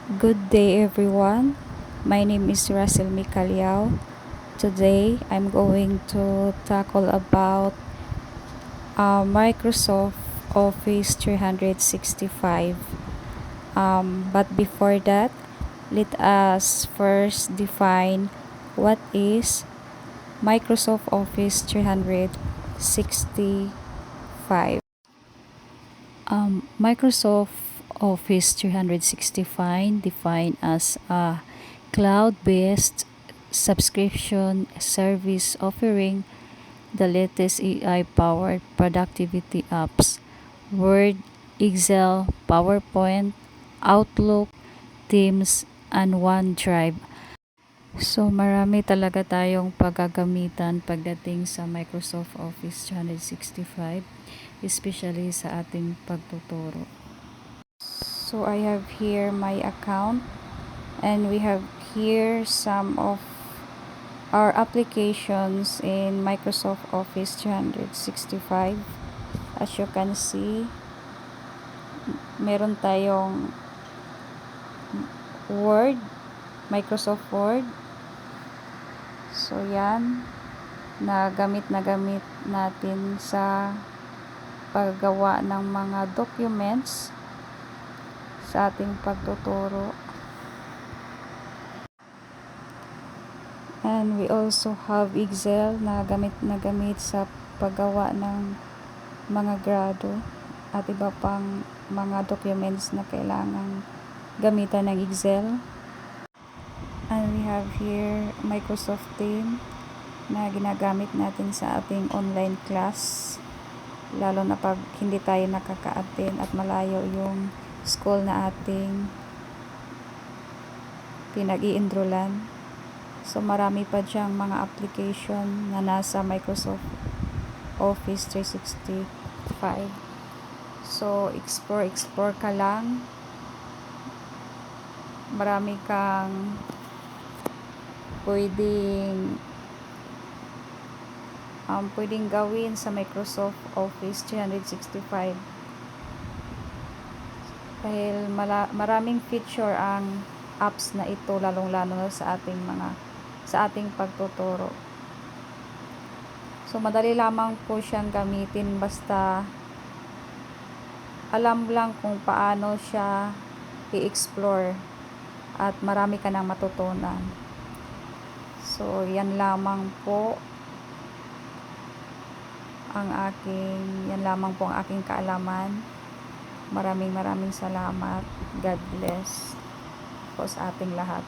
Good day everyone. My name is Russell Micaliao. Today I'm going to tackle about Microsoft Office 365. But before that, let us first define what is Microsoft Office 365. Microsoft Office 365 defined as a cloud-based subscription service offering the latest AI-powered productivity apps, Word, Excel, PowerPoint, Outlook, Teams, and OneDrive. So marami talaga tayong paggagamitan pagdating sa Microsoft Office 365, especially sa ating pagtuturo. So I have here my account, and we have here some of our applications in Microsoft Office 365. As you can see, meron tayong Word, Microsoft Word. So yan, na gamit natin sa paggawa ng mga documents sa ating pagtuturo. And we also have Excel na gamit sa paggawa ng mga grado at iba pang mga documents na kailangang gamitan ng Excel. And we have here Microsoft Teams na ginagamit natin sa ating online class, lalo na pag hindi tayo nakaka-attend at malayo yung school na ating pinag-i-enrollan. So marami pa diyang mga application na nasa Microsoft Office 365. So explore ka lang. Marami kang pwedeng gawin sa Microsoft Office 365 dahil maraming feature ang apps na ito, lalong-lalo sa ating pagtuturo. So madali lamang po siyang gamitin, basta alam lang kung paano siya i-explore at marami ka nang matutunan. So yan lamang po ang aking kaalaman. Maraming salamat. God bless po sa ating lahat.